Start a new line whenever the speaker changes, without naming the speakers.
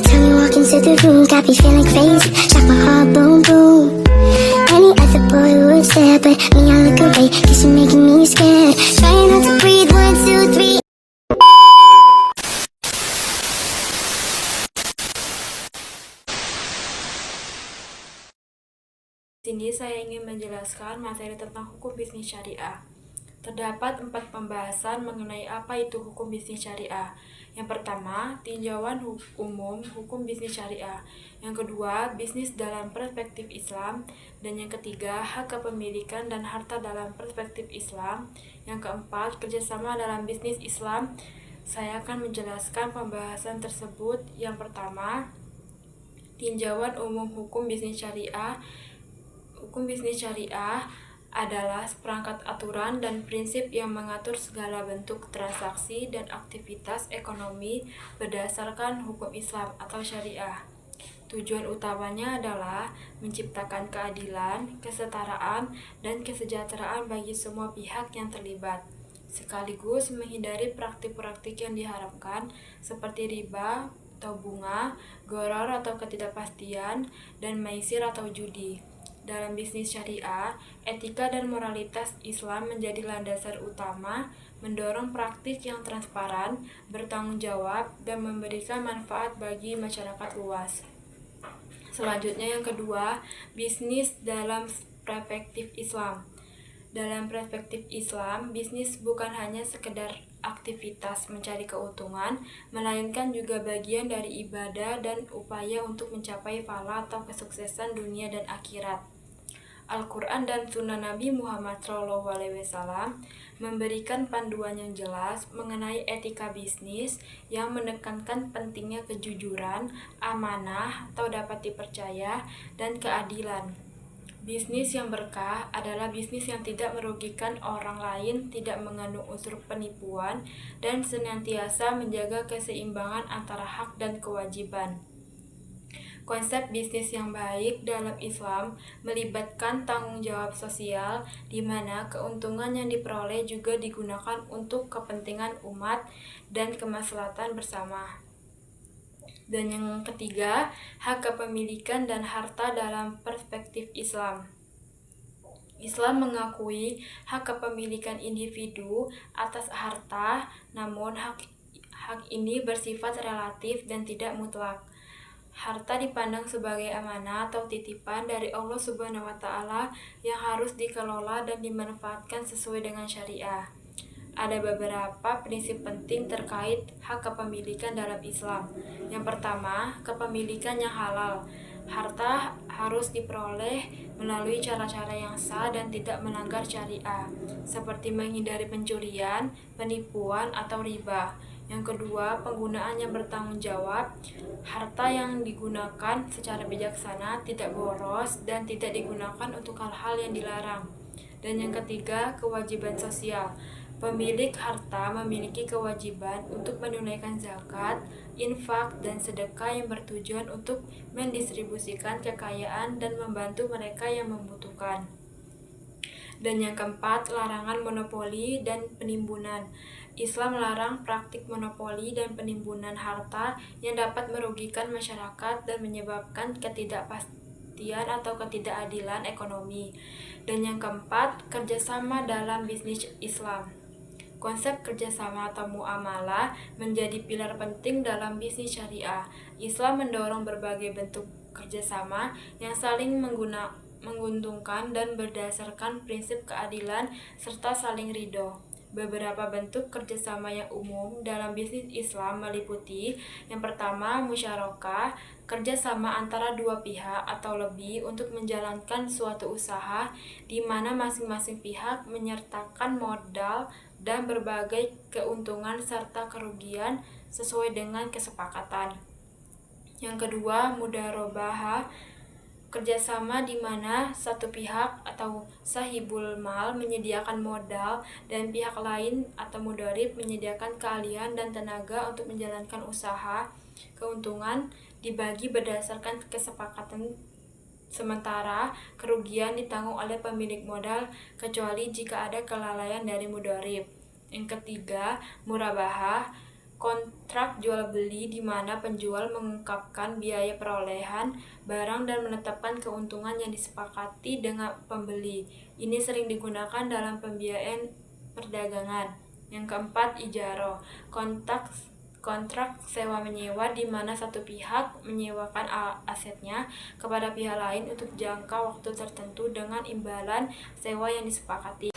time you walk into the room, got me feeling crazy, shock my heart, boom, boom. Any other boy would stare, but me, I look away, cause you're making me scared. Trying not to breathe, 1, 2, 3.
Di sini saya ingin menjelaskan materi tentang hukum bisnis syariah. Terdapat 4 pembahasan mengenai apa itu hukum bisnis syariah. Yang pertama, tinjauan umum hukum bisnis syariah. Yang kedua, bisnis dalam perspektif Islam. Dan yang ketiga, hak kepemilikan dan harta dalam perspektif Islam. Yang keempat, kerjasama dalam bisnis Islam. Saya akan menjelaskan pembahasan tersebut. Yang pertama, tinjauan umum hukum bisnis syariah. Hukum bisnis syariah adalah seperangkat aturan dan prinsip yang mengatur segala bentuk transaksi dan aktivitas ekonomi berdasarkan hukum Islam atau syariah. Tujuan utamanya adalah menciptakan keadilan, kesetaraan, dan kesejahteraan bagi semua pihak yang terlibat, sekaligus menghindari praktik-praktik yang diharamkan seperti riba atau bunga, gharar atau ketidakpastian, dan maisir atau judi. Dalam bisnis syariah, etika dan moralitas Islam menjadi landasan utama, mendorong praktik yang transparan, bertanggung jawab, dan memberikan manfaat bagi masyarakat luas. Selanjutnya yang kedua, bisnis dalam perspektif Islam. Dalam perspektif Islam, bisnis bukan hanya sekedar aktivitas mencari keuntungan, melainkan juga bagian dari ibadah dan upaya untuk mencapai pahala atau kesuksesan dunia dan akhirat. Al-Quran dan Sunnah Nabi Muhammad SAW memberikan panduan yang jelas mengenai etika bisnis yang menekankan pentingnya kejujuran, amanah atau dapat dipercaya, dan keadilan. Bisnis yang berkah adalah bisnis yang tidak merugikan orang lain, tidak mengandung unsur penipuan, dan senantiasa menjaga keseimbangan antara hak dan kewajiban. Konsep bisnis yang baik dalam Islam melibatkan tanggung jawab sosial, di mana keuntungan yang diperoleh juga digunakan untuk kepentingan umat dan kemaslahatan bersama. Dan yang ketiga, hak kepemilikan dan harta dalam perspektif Islam. Islam mengakui hak kepemilikan individu atas harta, namun hak ini bersifat relatif dan tidak mutlak. Harta dipandang sebagai amanah atau titipan dari Allah Subhanahu wa Ta'ala yang harus dikelola dan dimanfaatkan sesuai dengan syariah. Ada beberapa prinsip penting terkait hak kepemilikan dalam Islam. Yang pertama, kepemilikan yang halal. Harta harus diperoleh melalui cara-cara yang sah dan tidak melanggar syariah, seperti menghindari pencurian, penipuan, atau riba. Yang kedua, penggunaan yang bertanggung jawab. Harta yang digunakan secara bijaksana, tidak boros, dan tidak digunakan untuk hal-hal yang dilarang. Dan yang ketiga, kewajiban sosial. Pemilik harta memiliki kewajiban untuk menunaikan zakat, infak, dan sedekah yang bertujuan untuk mendistribusikan kekayaan dan membantu mereka yang membutuhkan. Dan yang keempat, larangan monopoli dan penimbunan. Islam melarang praktik monopoli dan penimbunan harta yang dapat merugikan masyarakat dan menyebabkan ketidakpastian atau ketidakadilan ekonomi. Dan yang keempat, kerjasama dalam bisnis Islam. Konsep kerjasama atau muamalah menjadi pilar penting dalam bisnis syariah. Islam mendorong berbagai bentuk kerjasama yang saling menguntungkan dan berdasarkan prinsip keadilan serta saling ridho. Beberapa bentuk kerjasama yang umum dalam bisnis Islam meliputi: yang pertama, musyarakah, kerjasama antara dua pihak atau lebih untuk menjalankan suatu usaha di mana masing-masing pihak menyertakan modal dan berbagai keuntungan serta kerugian sesuai dengan kesepakatan. Yang kedua, mudharabah, kerjasama di mana satu pihak atau sahibul mal menyediakan modal dan pihak lain atau mudharib menyediakan keahlian dan tenaga untuk menjalankan usaha. Keuntungan dibagi berdasarkan kesepakatan, sementara kerugian ditanggung oleh pemilik modal kecuali jika ada kelalaian dari mudharib. Yang ketiga, murabahah, Kontrak jual beli di mana penjual mengungkapkan biaya perolehan barang dan menetapkan keuntungan yang disepakati dengan pembeli. Ini sering digunakan dalam pembiayaan perdagangan. Yang keempat, ijaro. Kontrak sewa-menyewa di mana satu pihak menyewakan asetnya kepada pihak lain untuk jangka waktu tertentu dengan imbalan sewa yang disepakati.